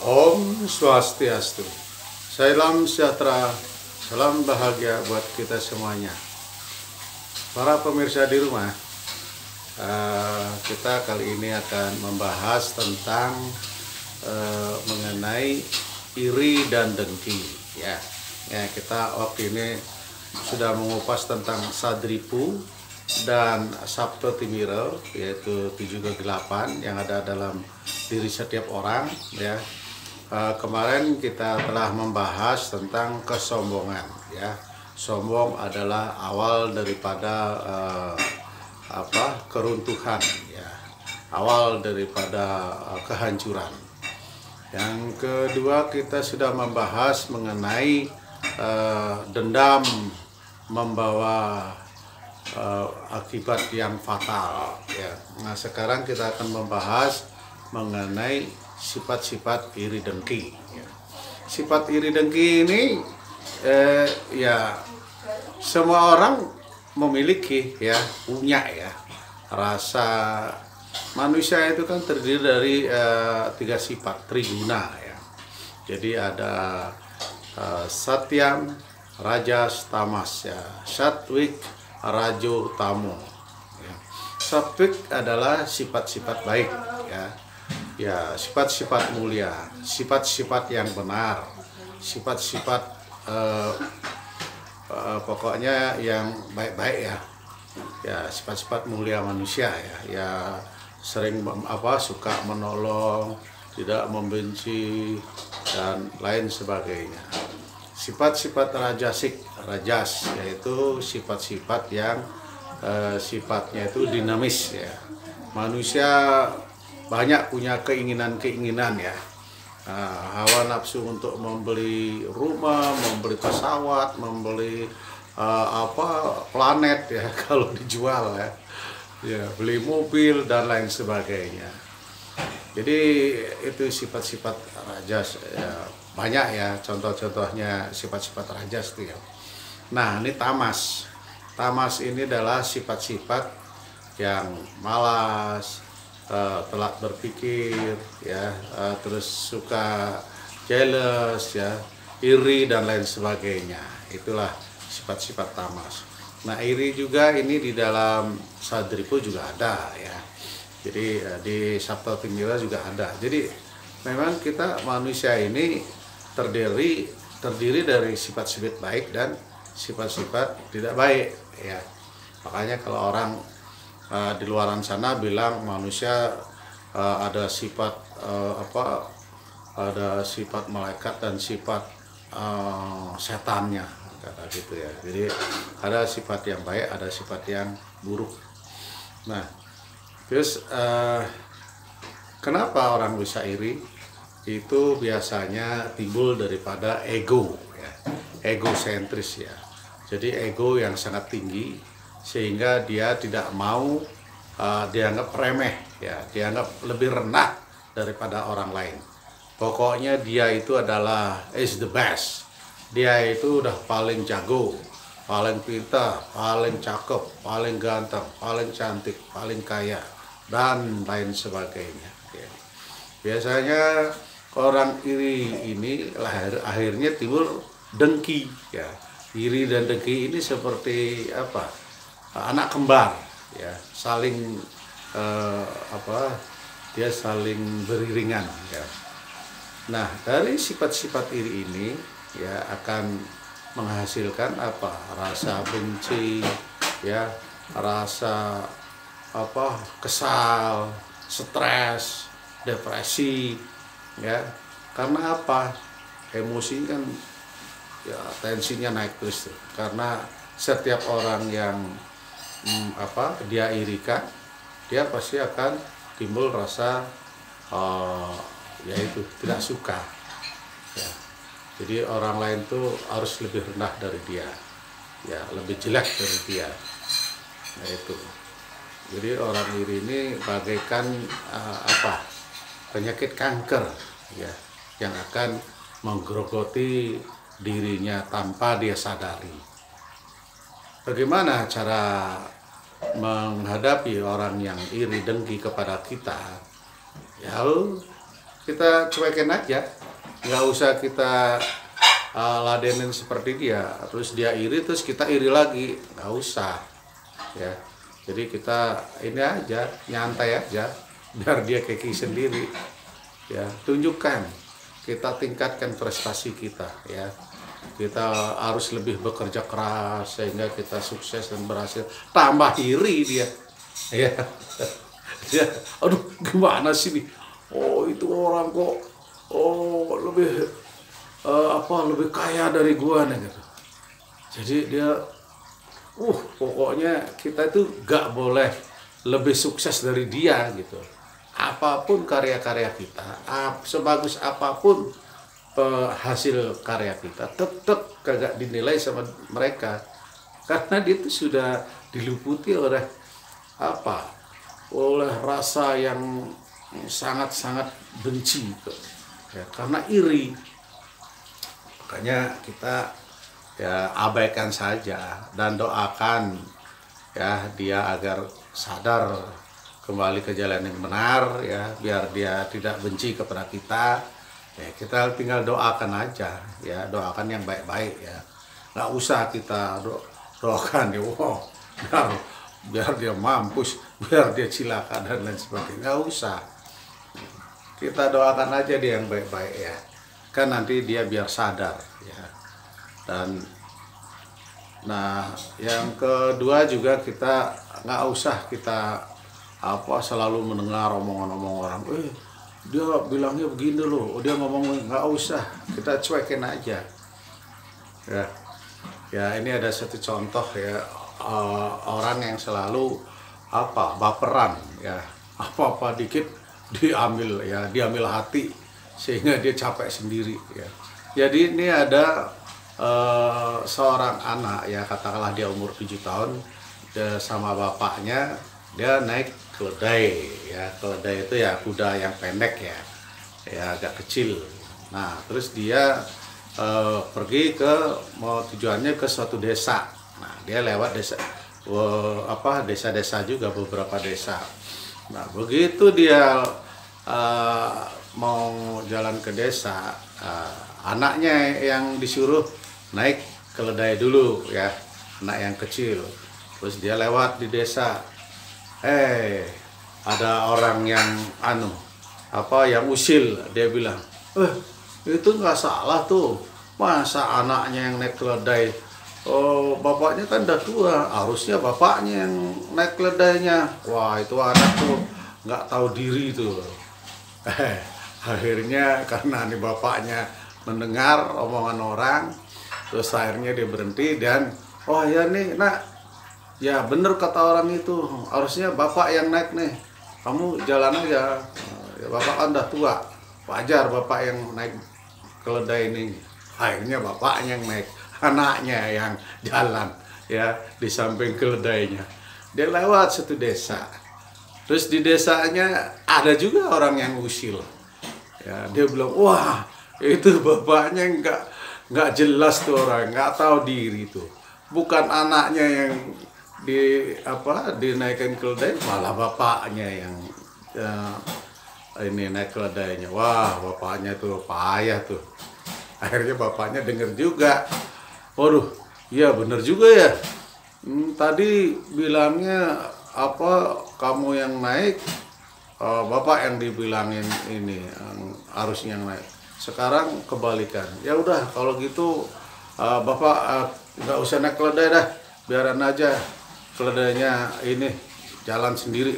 Om Swastiastu. Salam sejahtera, salam bahagia buat kita semuanya. Para pemirsa di rumah, kita kali ini akan membahas tentang mengenai iri dan dengki. Ya, kita waktu ini sudah mengupas tentang Sadripu dan Sabto Timira, yaitu 7 kegelapan yang ada dalam diri setiap orang. Ya, kemarin kita telah membahas tentang kesombongan. Ya, sombong adalah awal daripada keruntuhan. Ya, awal daripada kehancuran. Yang kedua, kita sudah membahas mengenai dendam membawa akibat yang fatal. Ya. Nah, sekarang kita akan membahas mengenai sifat-sifat iri dengki. Ya. Sifat iri dengki ini ya semua orang memiliki, ya, punya, ya. Rasa manusia itu kan terdiri dari 3 sifat triguna, ya. Jadi ada satyam, rajas, tamas, ya. Satwik, rajo, tamo. Ya. Satwik adalah sifat-sifat baik, ya. Ya, sifat-sifat mulia, sifat-sifat yang benar, sifat-sifat pokoknya yang baik-baik, ya. Ya, sifat-sifat mulia manusia, ya. Ya, sering suka menolong, tidak membenci, dan lain sebagainya. Sifat-sifat rajas, yaitu sifat-sifat yang sifatnya itu dinamis, ya. Manusia banyak punya keinginan-keinginan, ya. Hawa nafsu untuk membeli rumah, membeli pesawat, membeli planet, ya, kalau dijual, ya. Ya, beli mobil dan lain sebagainya. Jadi itu sifat-sifat rajas, ya, banyak, ya, contoh-contohnya sifat-sifat rajas itu, ya. Nah, ini tamas. Tamas ini adalah sifat-sifat yang malas, telat berpikir, ya, terus suka jealous, ya, iri dan lain sebagainya. Itulah sifat-sifat tamas. Nah, iri juga ini di dalam Sadripu juga ada, ya. Jadi di Sabto Timira juga ada. Jadi memang kita manusia ini terdiri dari sifat-sifat baik dan sifat-sifat tidak baik, ya. Makanya kalau orang di luaran sana bilang manusia ada sifat ada sifat malaikat dan sifat setannya, kata gitu, ya. Jadi ada sifat yang baik, ada sifat yang buruk. Nah, terus kenapa orang bisa iri? Itu biasanya timbul daripada ego, ya. Egosentris, ya. Jadi ego yang sangat tinggi sehingga dia tidak mau dianggap remeh, ya, dianggap lebih rendah daripada orang lain. Pokoknya dia itu adalah is the best. Dia itu udah paling jago, paling pintar, paling cakep, paling ganteng, paling cantik, paling kaya, dan lain sebagainya, ya. Biasanya orang iri ini akhirnya timbul dengki, ya. Iri dan dengki ini seperti anak kembar, ya, saling dia saling beriringan, ya. Nah, dari sifat-sifat iri ini, ya, akan menghasilkan rasa benci, ya, rasa kesal, stres, depresi, ya. Karena emosi kan, ya, tensinya naik terus tuh. Karena setiap orang yang dia irikan, dia pasti akan timbul rasa yaitu tidak suka, ya. Jadi orang lain tuh harus lebih rendah dari dia, ya, lebih jelek dari dia. Nah, itu. Jadi orang iri ini bagaikan penyakit kanker, ya, yang akan menggerogoti dirinya tanpa dia sadari. Bagaimana cara menghadapi orang yang iri dengki kepada kita? Ya, kita cuekin aja, nggak usah kita ladenin seperti dia, terus dia iri terus kita iri lagi, nggak usah ya. Jadi kita ini aja, nyantai aja, biar dia keki sendiri ya. Tunjukkan, kita tingkatkan prestasi kita ya. Kita harus lebih bekerja keras sehingga kita sukses dan berhasil. Tambah iri dia ya. Dia, aduh gimana sih nih, oh itu orang kok lebih lebih kaya dari gua nih gitu. Jadi dia pokoknya kita itu gak boleh lebih sukses dari dia gitu. Apapun karya-karya kita, sebagus apapun hasil karya kita, tetap kagak dinilai sama mereka, karena dia itu sudah diliputi oleh oleh rasa yang sangat-sangat benci ya, karena iri. Makanya kita ya abaikan saja dan doakan ya dia agar sadar kembali ke jalan yang benar ya, biar dia tidak benci kepada kita ya. Kita tinggal doakan aja ya, doakan yang baik-baik ya, nggak usah kita doakan ya biar dia mampus, biar dia cilaka dan lain sebagainya, nggak usah. Kita doakan aja dia yang baik-baik ya, kan nanti dia biar sadar ya. Dan nah yang kedua juga, kita nggak usah kita selalu mendengar omongan-omongan orang, dia bilangnya begini loh, dia ngomong, nggak usah, kita cuekin aja ya. Ya ini ada satu contoh ya, orang yang selalu baperan ya, apa-apa dikit diambil hati sehingga dia capek sendiri ya. Jadi ini ada seorang anak ya, katakanlah dia umur 7 tahun, dia sama bapaknya dia naik keledai ya. Keledai itu ya kuda yang pendek ya agak kecil. Nah terus dia pergi tujuannya ke suatu desa. Nah dia lewat desa-desa juga, beberapa desa. Nah begitu dia mau jalan ke desa, anaknya yang disuruh naik keledai dulu ya, anak yang kecil. Terus dia lewat di desa, ada orang yang yang usil. Dia bilang, itu nggak salah tuh, masa anaknya yang naik keledai, bapaknya kan udah tua, harusnya bapaknya yang naik keledainya. Wah itu anak tuh nggak tahu diri tuh. Akhirnya karena nih bapaknya mendengar omongan orang, terus akhirnya dia berhenti dan ya nih nak, ya bener kata orang itu, harusnya bapak yang naik nih, kamu jalan aja, ya, bapak kan udah tua, wajar bapak yang naik keledai ini. Akhirnya bapaknya yang naik, anaknya yang jalan ya di samping keledainya. Dia lewat satu desa, terus di desanya ada juga orang yang usil ya. Dia bilang, wah itu bapaknya nggak jelas tuh, orang nggak tahu diri tuh, bukan anaknya yang dinaikkan keledai, malah bapaknya yang ini naik keledainya. Wah bapaknya tuh payah tuh. Akhirnya bapaknya denger juga, waduh iya bener juga ya, tadi bilangnya kamu yang naik, bapak yang dibilangin ini harusnya yang naik, sekarang kebalikan. Ya udah kalau gitu bapak nggak usah naik keledai dah, biaran aja keledainya ini jalan sendiri.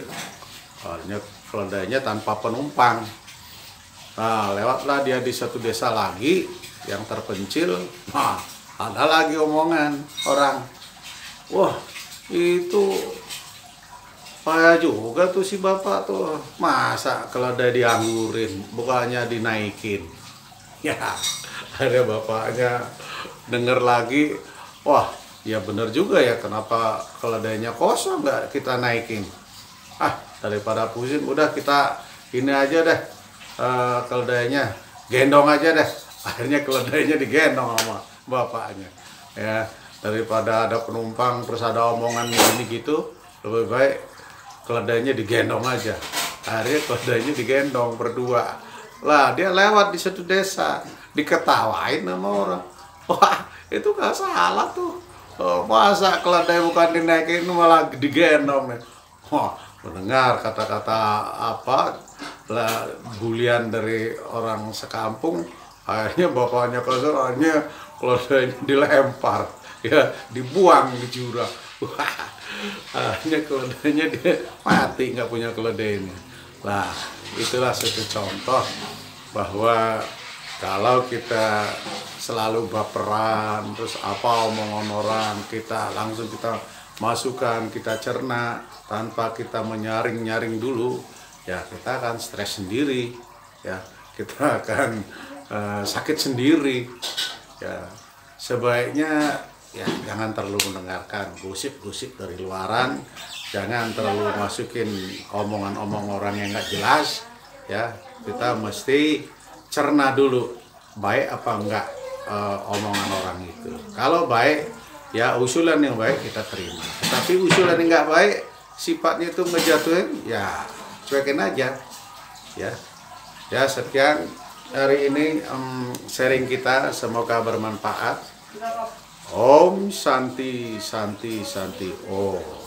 Akhirnya keledainya tanpa penumpang. Nah lewatlah dia di satu desa lagi yang terpencil. Nah ada lagi omongan orang, wah itu payah juga tuh si bapak tuh, masa keledai dianggurin bukannya dinaikin. Ya ada bapaknya denger lagi, wah ya bener juga ya, kenapa keledainya kosong nggak kita naikin. Daripada pusing, udah kita ini aja deh, keledainya gendong aja deh. Akhirnya keledainya digendong sama bapaknya ya, daripada ada penumpang terus ada omongan gini gitu, lebih baik keledainya digendong aja. Akhirnya keledainya digendong berdua Lah dia lewat di satu desa, diketawain sama orang. Wah, itu nggak salah tuh. Oh, masa keledai bukan dinaikin malah digendong ya. Wah, mendengar kata-kata apa lah bulian dari orang sekampung, akhirnya bapaknya kesel, akhirnya keledainya dilempar, ya dibuang di jurang. Wah, akhirnya keledainya dia mati, nggak punya keledainya. Nah, itulah satu contoh bahwa kalau kita selalu baperan, terus apa omongan orang, kita langsung kita masukkan, kita cerna tanpa kita menyaring-nyaring dulu, ya kita akan stres sendiri, ya kita akan sakit sendiri. Ya sebaiknya ya jangan terlalu mendengarkan gosip-gosip dari luaran, jangan terlalu masukin omongan-omong orang yang nggak jelas. Ya kita mesti cerna dulu baik apa enggak omongan orang itu. Kalau baik, ya usulan yang baik kita terima. Tapi usulan yang nggak baik, sifatnya itu ngejatuhin, ya cuekin aja. Ya sekian hari ini sharing kita, semoga bermanfaat. Om Santi Santi Santi Om.